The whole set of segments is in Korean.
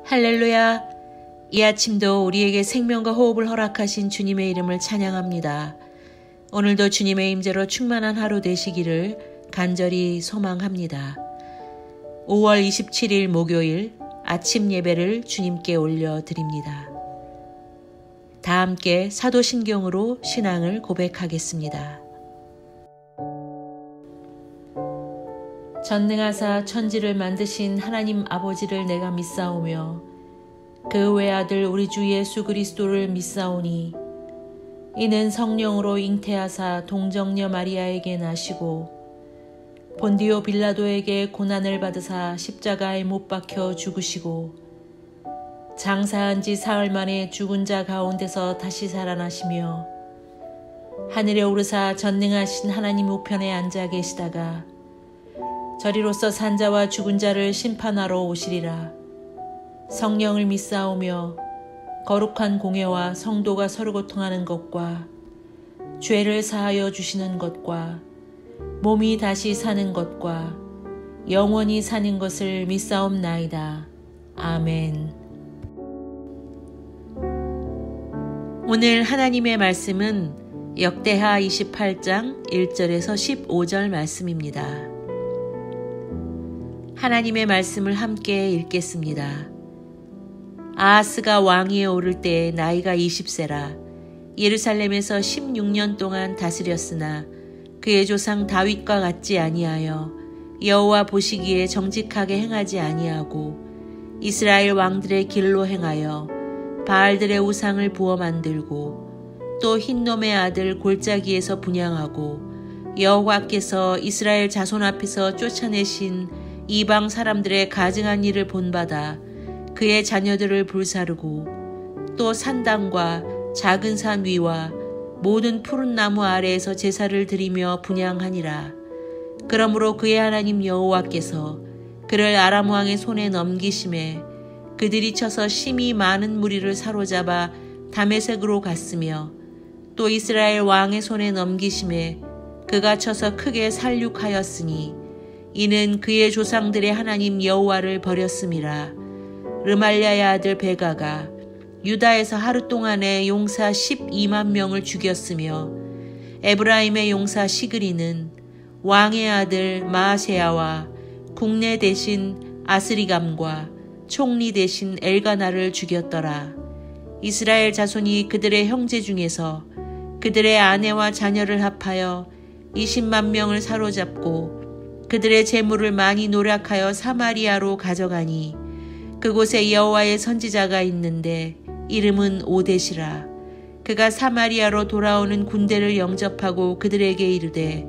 할렐루야! 이 아침도 우리에게 생명과 호흡을 허락하신 주님의 이름을 찬양합니다. 오늘도 주님의 임재로 충만한 하루 되시기를 간절히 소망합니다. 5월 27일 목요일 아침 예배를 주님께 올려드립니다. 다 함께 사도신경으로 신앙을 고백하겠습니다. 전능하사 천지를 만드신 하나님 아버지를 내가 믿사오며 그 외아들 우리 주 예수 그리스도를 믿사오니 이는 성령으로 잉태하사 동정녀 마리아에게 나시고 본디오 빌라도에게 고난을 받으사 십자가에 못 박혀 죽으시고 장사한 지 사흘 만에 죽은 자 가운데서 다시 살아나시며 하늘에 오르사 전능하신 하나님 우편에 앉아 계시다가 저리로서 산자와 죽은 자를 심판하러 오시리라. 성령을 믿사오며 거룩한 공회와 성도가 서로 고통하는 것과 죄를 사하여 주시는 것과 몸이 다시 사는 것과 영원히 사는 것을 믿사옵나이다. 아멘. 오늘 하나님의 말씀은 역대하 28장 1절에서 15절 말씀입니다. 하나님의 말씀을 함께 읽겠습니다. 아하스가 왕위에 오를 때 나이가 20세라 예루살렘에서 16년 동안 다스렸으나 그의 조상 다윗과 같지 아니하여 여호와 보시기에 정직하게 행하지 아니하고 이스라엘 왕들의 길로 행하여 바알들의 우상을 부어 만들고 또 흰놈의 아들 골짜기에서 분향하고 여호와께서 이스라엘 자손 앞에서 쫓아내신 이방 사람들의 가증한 일을 본받아 그의 자녀들을 불사르고 또 산당과 작은 산 위와 모든 푸른 나무 아래에서 제사를 드리며 분향하니라. 그러므로 그의 하나님 여호와께서 그를 아람 왕의 손에 넘기심에 그들이 쳐서 심히 많은 무리를 사로잡아 다메섹으로 갔으며 또 이스라엘 왕의 손에 넘기심에 그가 쳐서 크게 살육하였으니 이는 그의 조상들의 하나님 여호와를 버렸음이라. 르말랴의 아들 베가가 유다에서 하루 동안에 용사 12만 명을 죽였으며 에브라임의 용사 시그리는 왕의 아들 마아세야와 국내 대신 아스리감과 총리 대신 엘가나를 죽였더라. 이스라엘 자손이 그들의 형제 중에서 그들의 아내와 자녀를 합하여 20만 명을 사로잡고 그들의 재물을 많이 노략하여 사마리아로 가져가니 그곳에 여호와의 선지자가 있는데 이름은 오뎃이라. 그가 사마리아로 돌아오는 군대를 영접하고 그들에게 이르되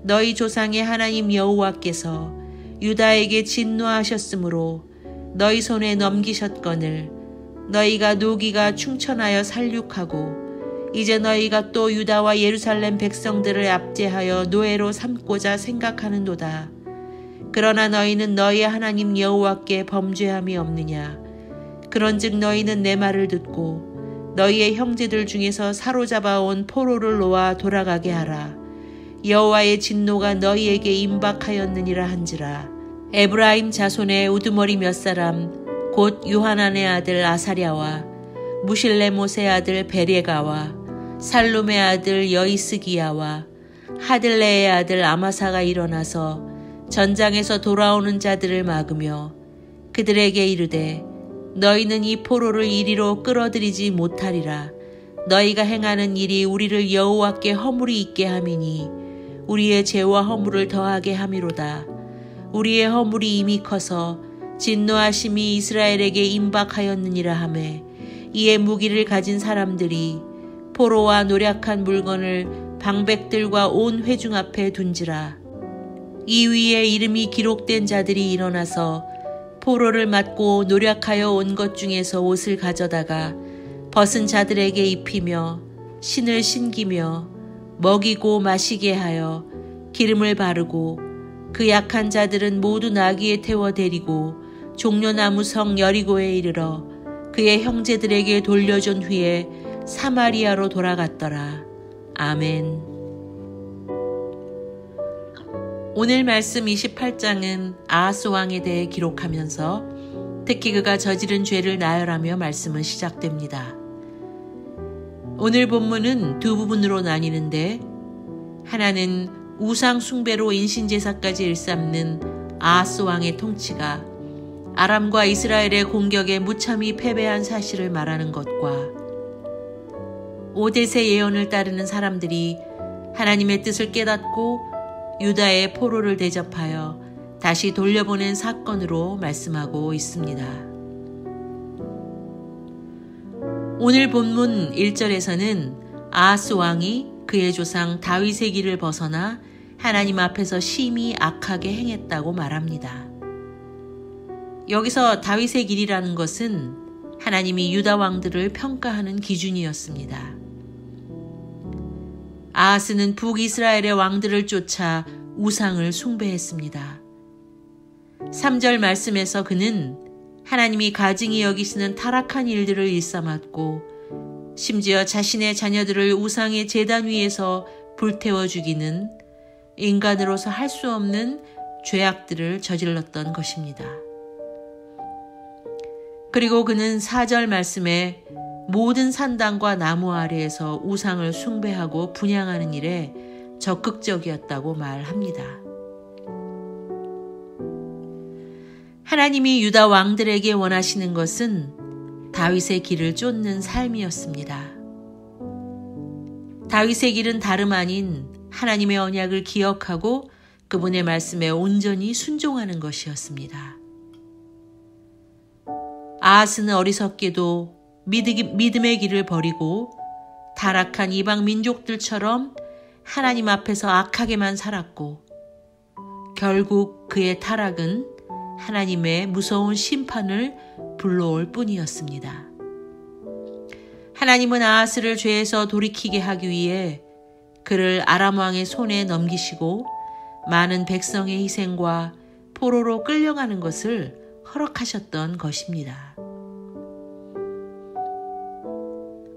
너희 조상의 하나님 여호와께서 유다에게 진노하셨으므로 너희 손에 넘기셨거늘 너희가 노기가 충천하여 살육하고 이제 너희가 또 유다와 예루살렘 백성들을 압제하여 노예로 삼고자 생각하는도다. 그러나 너희는 너희의 하나님 여호와께 범죄함이 없느냐. 그런즉 너희는 내 말을 듣고 너희의 형제들 중에서 사로잡아온 포로를 놓아 돌아가게 하라. 여호와의 진노가 너희에게 임박하였느니라 한지라. 에브라임 자손의 우두머리 몇 사람 곧 요하난의 아들 아사랴와 무실레못의 아들 베레가와 살룸의 아들 여이스기야와 하들레의 아들 아마사가 일어나서 전장에서 돌아오는 자들을 막으며 그들에게 이르되 너희는 이 포로를 이리로 끌어들이지 못하리라. 너희가 행하는 일이 우리를 여호와께 허물이 있게 함이니 우리의 죄와 허물을 더하게 함이로다. 우리의 허물이 이미 커서 진노하심이 이스라엘에게 임박하였느니라 하매 이에 무기를 가진 사람들이 포로와 노략한 물건을 방백들과 온 회중 앞에 둔지라. 이 위에 이름이 기록된 자들이 일어나서 포로를 맞고 노략하여 온 것 중에서 옷을 가져다가 벗은 자들에게 입히며 신을 신기며 먹이고 마시게 하여 기름을 바르고 그 약한 자들은 모두 나귀에 태워 데리고 종려나무 성 여리고에 이르러 그의 형제들에게 돌려준 후에 사마리아로 돌아갔더라. 아멘. 오늘 말씀 28장은 아하스 왕에 대해 기록하면서 특히 그가 저지른 죄를 나열하며 말씀은 시작됩니다. 오늘 본문은 두 부분으로 나뉘는데 하나는 우상 숭배로 인신제사까지 일삼는 아하스 왕의 통치가 아람과 이스라엘의 공격에 무참히 패배한 사실을 말하는 것과 오뎃의 예언을 따르는 사람들이 하나님의 뜻을 깨닫고 유다의 포로를 대접하여 다시 돌려보낸 사건으로 말씀하고 있습니다. 오늘 본문 1절에서는 아하스 왕이 그의 조상 다윗의 길을 벗어나 하나님 앞에서 심히 악하게 행했다고 말합니다. 여기서 다윗의 길이라는 것은 하나님이 유다 왕들을 평가하는 기준이었습니다. 아하스는 북이스라엘의 왕들을 쫓아 우상을 숭배했습니다. 3절 말씀에서 그는 하나님이 가증히 여기시는 타락한 일들을 일삼았고 심지어 자신의 자녀들을 우상의 제단 위에서 불태워 죽이는 인간으로서 할 수 없는 죄악들을 저질렀던 것입니다. 그리고 그는 4절 말씀에 모든 산당과 나무 아래에서 우상을 숭배하고 분향하는 일에 적극적이었다고 말합니다. 하나님이 유다 왕들에게 원하시는 것은 다윗의 길을 쫓는 삶이었습니다. 다윗의 길은 다름 아닌 하나님의 언약을 기억하고 그분의 말씀에 온전히 순종하는 것이었습니다. 아하스는 어리석게도 믿음의 길을 버리고 타락한 이방 민족들처럼 하나님 앞에서 악하게만 살았고 결국 그의 타락은 하나님의 무서운 심판을 불러올 뿐이었습니다. 하나님은 아하스를 죄에서 돌이키게 하기 위해 그를 아람 왕의 손에 넘기시고 많은 백성의 희생과 포로로 끌려가는 것을 허락하셨던 것입니다.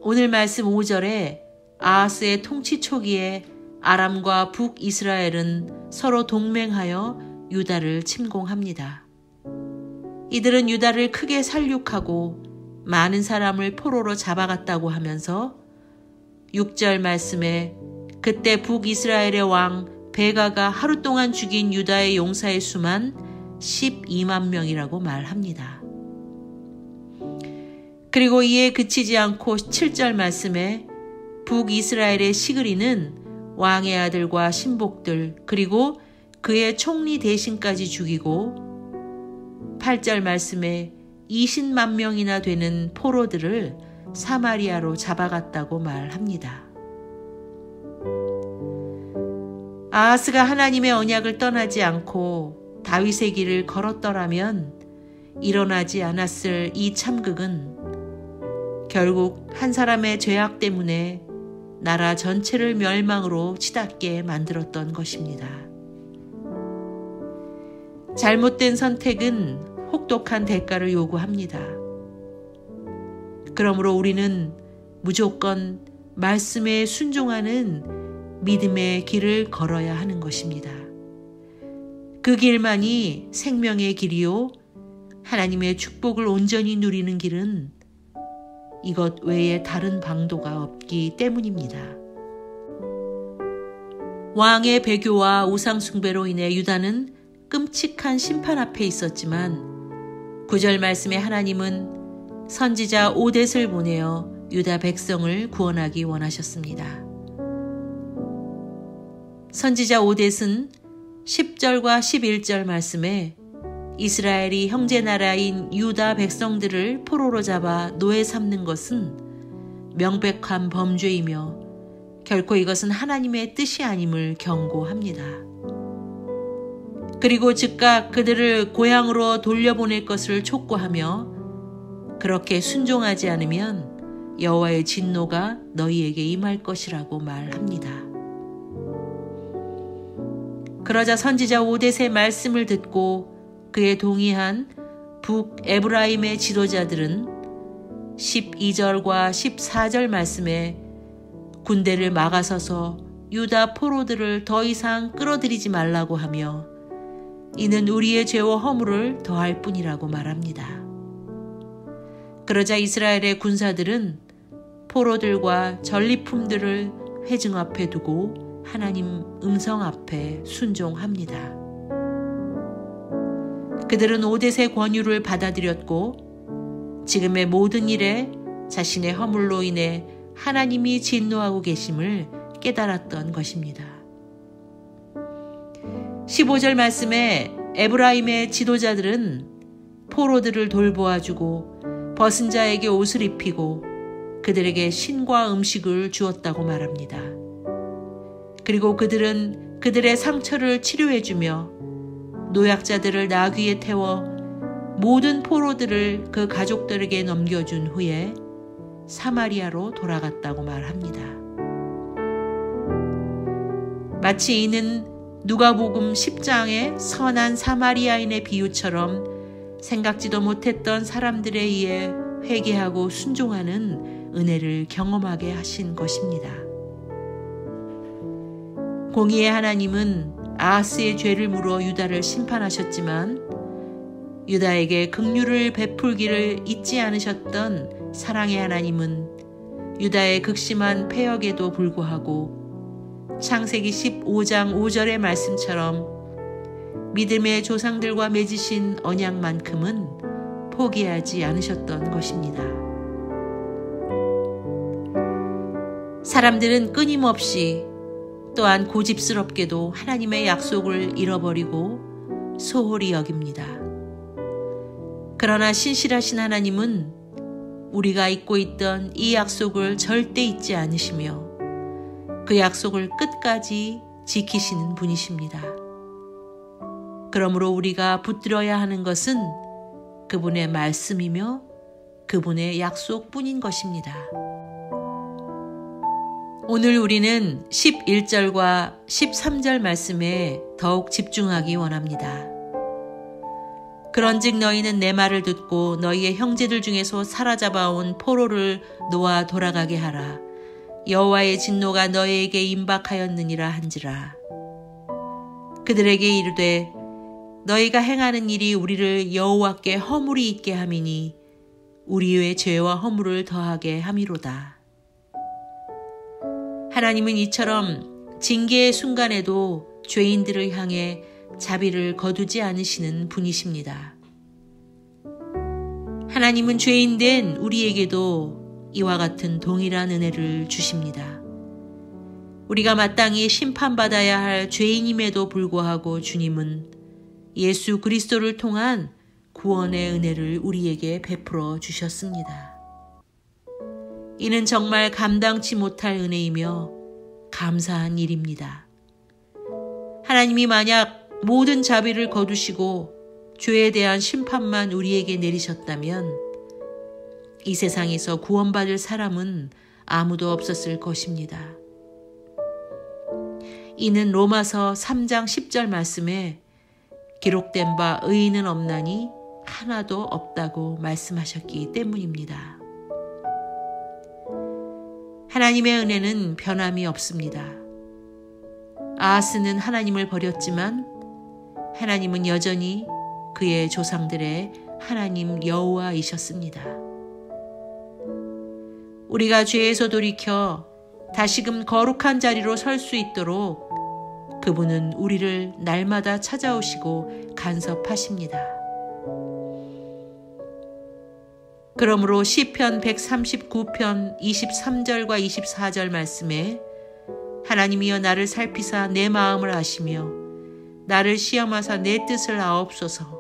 오늘 말씀 5절에 아하스의 통치 초기에 아람과 북이스라엘은 서로 동맹하여 유다를 침공합니다. 이들은 유다를 크게 살육하고 많은 사람을 포로로 잡아갔다고 하면서 6절 말씀에 그때 북이스라엘의 왕 베가가 하루 동안 죽인 유다의 용사의 수만 12만 명이라고 말합니다. 그리고 이에 그치지 않고 7절 말씀에 북이스라엘의 시그리는 왕의 아들과 신복들 그리고 그의 총리 대신까지 죽이고 8절 말씀에 20만 명이나 되는 포로들을 사마리아로 잡아갔다고 말합니다. 아하스가 하나님의 언약을 떠나지 않고 다윗의 길을 걸었더라면 일어나지 않았을 이 참극은 결국 한 사람의 죄악 때문에 나라 전체를 멸망으로 치닫게 만들었던 것입니다. 잘못된 선택은 혹독한 대가를 요구합니다. 그러므로 우리는 무조건 말씀에 순종하는 믿음의 길을 걸어야 하는 것입니다. 그 길만이 생명의 길이요 하나님의 축복을 온전히 누리는 길은 이것 외에 다른 방도가 없기 때문입니다. 왕의 배교와 우상숭배로 인해 유다는 끔찍한 심판 앞에 있었지만 9절 말씀에 하나님은 선지자 오뎃을 보내어 유다 백성을 구원하기 원하셨습니다. 선지자 오뎃은 10절과 11절 말씀에 이스라엘이 형제 나라인 유다 백성들을 포로로 잡아 노예 삼는 것은 명백한 범죄이며 결코 이것은 하나님의 뜻이 아님을 경고합니다. 그리고 즉각 그들을 고향으로 돌려보낼 것을 촉구하며 그렇게 순종하지 않으면 여호와의 진노가 너희에게 임할 것이라고 말합니다. 그러자 선지자 오뎃의 말씀을 듣고 그에 동의한 북에브라임의 지도자들은 12절과 14절 말씀에 군대를 막아서서 유다 포로들을 더 이상 끌어들이지 말라고 하며 이는 우리의 죄와 허물을 더할 뿐이라고 말합니다. 그러자 이스라엘의 군사들은 포로들과 전리품들을 회중 앞에 두고 하나님 음성 앞에 순종합니다. 그들은 오뎃의 권유를 받아들였고 지금의 모든 일에 자신의 허물로 인해 하나님이 진노하고 계심을 깨달았던 것입니다. 15절 말씀에 에브라임의 지도자들은 포로들을 돌보아주고 벗은 자에게 옷을 입히고 그들에게 신과 음식을 주었다고 말합니다. 그리고 그들은 그들의 상처를 치료해주며 노약자들을 나귀에 태워 모든 포로들을 그 가족들에게 넘겨준 후에 사마리아로 돌아갔다고 말합니다. 마치 이는 누가복음 10장의 선한 사마리아인의 비유처럼 생각지도 못했던 사람들에 의해 회개하고 순종하는 은혜를 경험하게 하신 것입니다. 공의의 하나님은 아하스의 죄를 물어 유다를 심판하셨지만 유다에게 긍휼을 베풀기를 잊지 않으셨던 사랑의 하나님은 유다의 극심한 패역에도 불구하고 창세기 15장 5절의 말씀처럼 믿음의 조상들과 맺으신 언약만큼은 포기하지 않으셨던 것입니다. 사람들은 끊임없이 또한 고집스럽게도 하나님의 약속을 잃어버리고 소홀히 여깁니다. 그러나 신실하신 하나님은 우리가 잊고 있던 이 약속을 절대 잊지 않으시며 그 약속을 끝까지 지키시는 분이십니다. 그러므로 우리가 붙들어야 하는 것은 그분의 말씀이며 그분의 약속뿐인 것입니다. 오늘 우리는 11절과 13절 말씀에 더욱 집중하기 원합니다. 그런즉 너희는 내 말을 듣고 너희의 형제들 중에서 사로잡아온 포로를 놓아 돌아가게 하라. 여호와의 진노가 너희에게 임박하였느니라 한지라. 그들에게 이르되 너희가 행하는 일이 우리를 여호와께 허물이 있게 함이니 우리의 죄와 허물을 더하게 함이로다. 하나님은 이처럼 징계의 순간에도 죄인들을 향해 자비를 거두지 않으시는 분이십니다. 하나님은 죄인된 우리에게도 이와 같은 동일한 은혜를 주십니다. 우리가 마땅히 심판받아야 할 죄인임에도 불구하고 주님은 예수 그리스도를 통한 구원의 은혜를 우리에게 베풀어 주셨습니다. 이는 정말 감당치 못할 은혜이며 감사한 일입니다. 하나님이 만약 모든 자비를 거두시고 죄에 대한 심판만 우리에게 내리셨다면 이 세상에서 구원받을 사람은 아무도 없었을 것입니다. 이는 로마서 3장 10절 말씀에 기록된 바 의인은 없나니 하나도 없다고 말씀하셨기 때문입니다. 하나님의 은혜는 변함이 없습니다. 아하스는 하나님을 버렸지만 하나님은 여전히 그의 조상들의 하나님 여호와이셨습니다. 우리가 죄에서 돌이켜 다시금 거룩한 자리로 설 수 있도록 그분은 우리를 날마다 찾아오시고 간섭하십니다. 그러므로 시편 139편 23절과 24절 말씀에 하나님이여 나를 살피사 내 마음을 아시며 나를 시험하사 내 뜻을 아옵소서.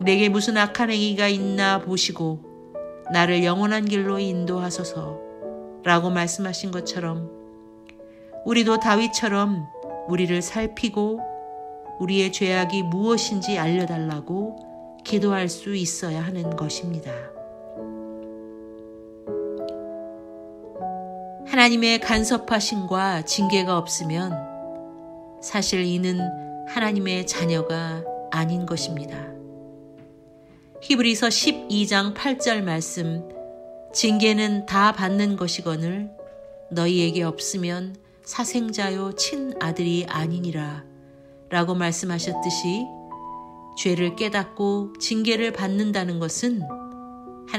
내게 무슨 악한 행위가 있나 보시고 나를 영원한 길로 인도하소서 라고 말씀하신 것처럼 우리도 다윗처럼 우리를 살피고 우리의 죄악이 무엇인지 알려달라고 기도할 수 있어야 하는 것입니다. 하나님의 간섭하심과 징계가 없으면 사실 이는 하나님의 자녀가 아닌 것입니다. 히브리서 12장 8절 말씀 징계는 다 받는 것이거늘 너희에게 없으면 사생자요 친아들이 아니니라 라고 말씀하셨듯이 죄를 깨닫고 징계를 받는다는 것은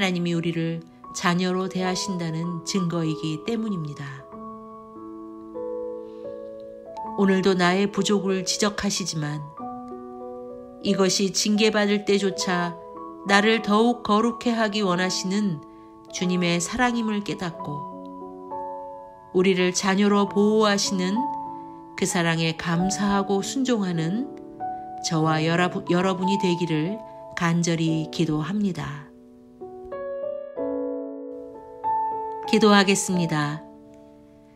하나님이 우리를 자녀로 대하신다는 증거이기 때문입니다. 오늘도 나의 부족을 지적하시지만 이것이 징계받을 때조차 나를 더욱 거룩해 하기 원하시는 주님의 사랑임을 깨닫고 우리를 자녀로 보호하시는 그 사랑에 감사하고 순종하는 저와 여러분이 되기를 간절히 기도합니다. 기도하겠습니다.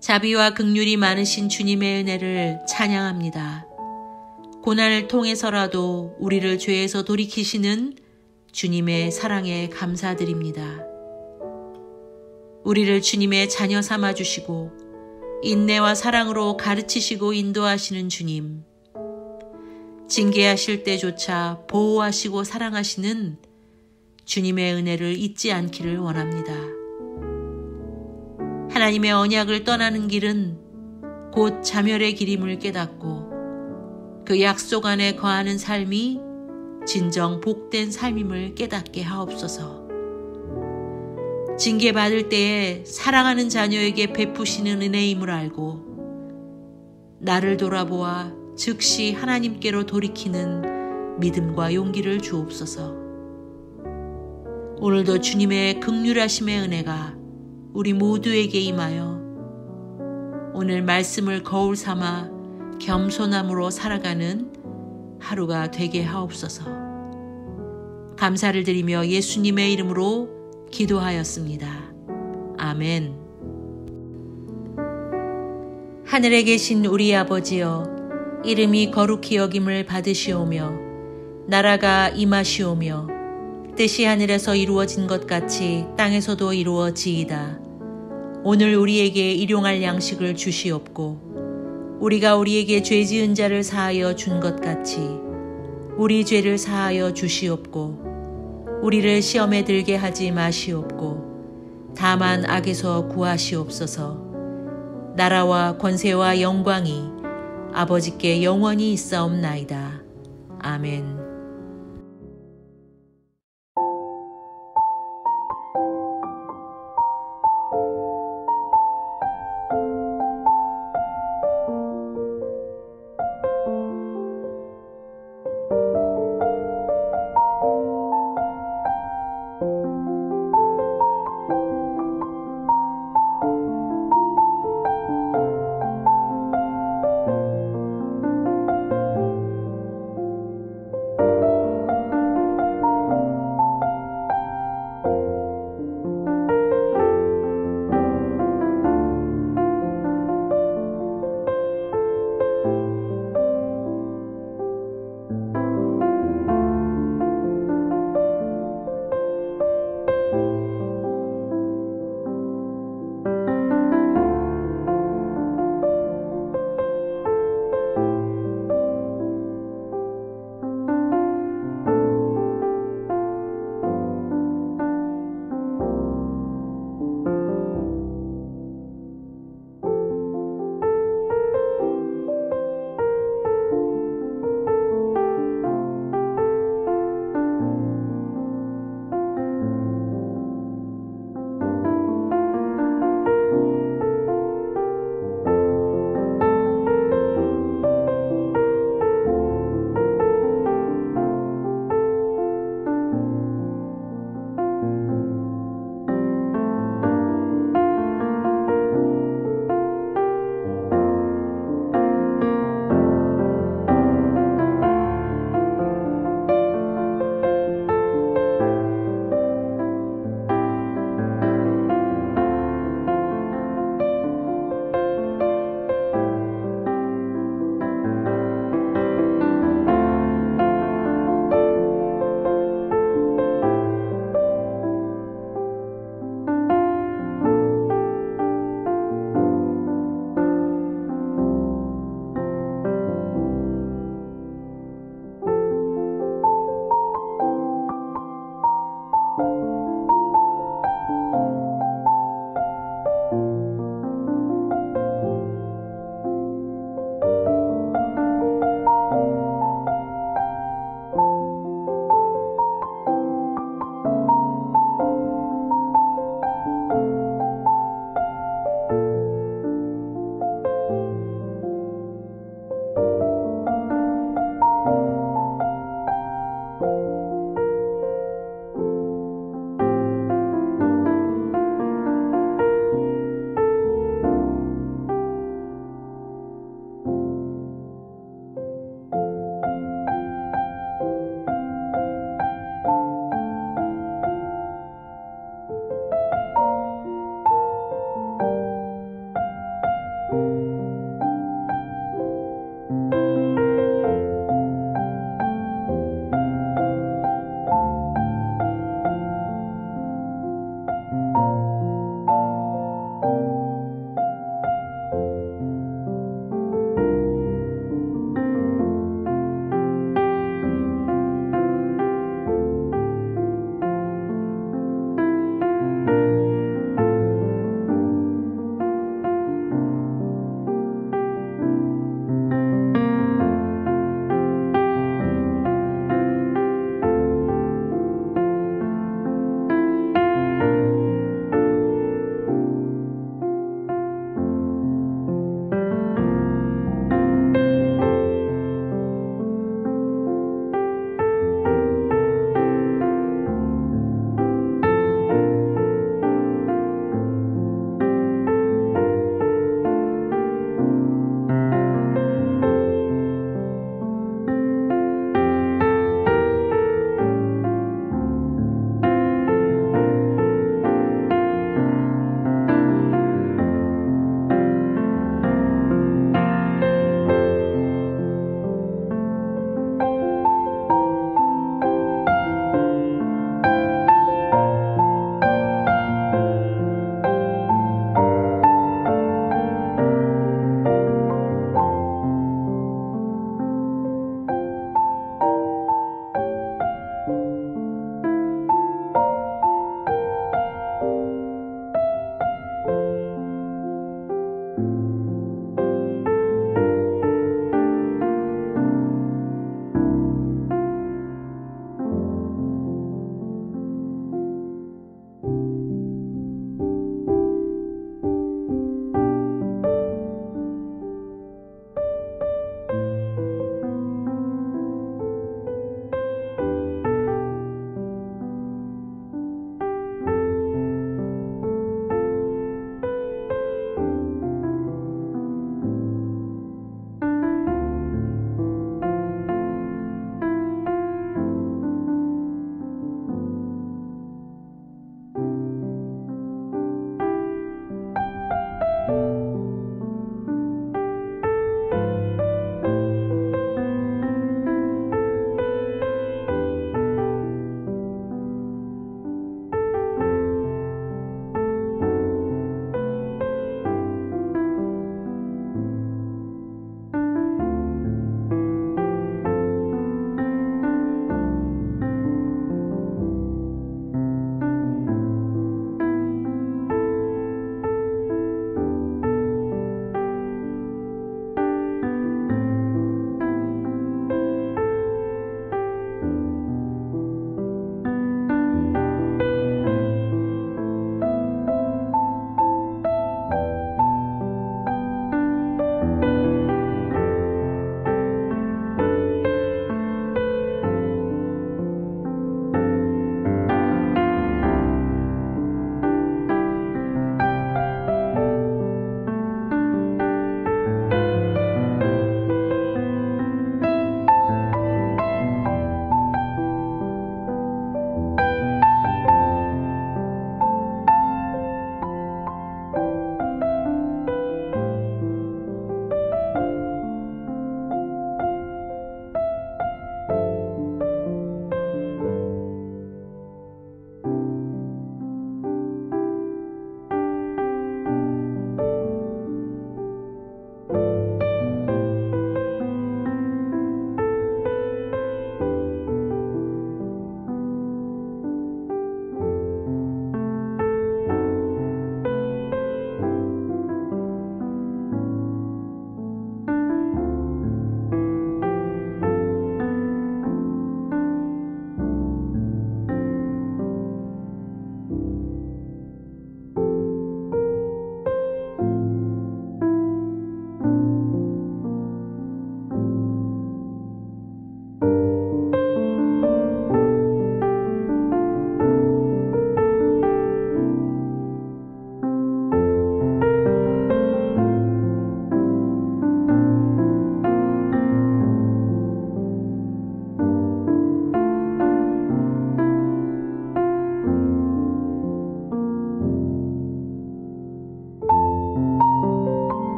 자비와 긍휼이 많으신 주님의 은혜를 찬양합니다. 고난을 통해서라도 우리를 죄에서 돌이키시는 주님의 사랑에 감사드립니다. 우리를 주님의 자녀 삼아주시고 인내와 사랑으로 가르치시고 인도하시는 주님, 징계하실 때조차 보호하시고 사랑하시는 주님의 은혜를 잊지 않기를 원합니다. 하나님의 언약을 떠나는 길은 곧 자멸의 길임을 깨닫고 그 약속 안에 거하는 삶이 진정 복된 삶임을 깨닫게 하옵소서. 징계받을 때에 사랑하는 자녀에게 베푸시는 은혜임을 알고 나를 돌아보아 즉시 하나님께로 돌이키는 믿음과 용기를 주옵소서. 오늘도 주님의 긍휼하심의 은혜가 우리 모두에게 임하여 오늘 말씀을 거울 삼아 겸손함으로 살아가는 하루가 되게 하옵소서. 감사를 드리며 예수님의 이름으로 기도하였습니다. 아멘. 하늘에 계신 우리 아버지여, 이름이 거룩히 여김을 받으시오며 나라가 임하시오며 뜻이 하늘에서 이루어진 것 같이 땅에서도 이루어지이다. 오늘 우리에게 일용할 양식을 주시옵고 우리가 우리에게 죄 지은 자를 사하여 준 것 같이 우리 죄를 사하여 주시옵고 우리를 시험에 들게 하지 마시옵고 다만 악에서 구하시옵소서. 나라와 권세와 영광이 아버지께 영원히 있사옵나이다. 아멘.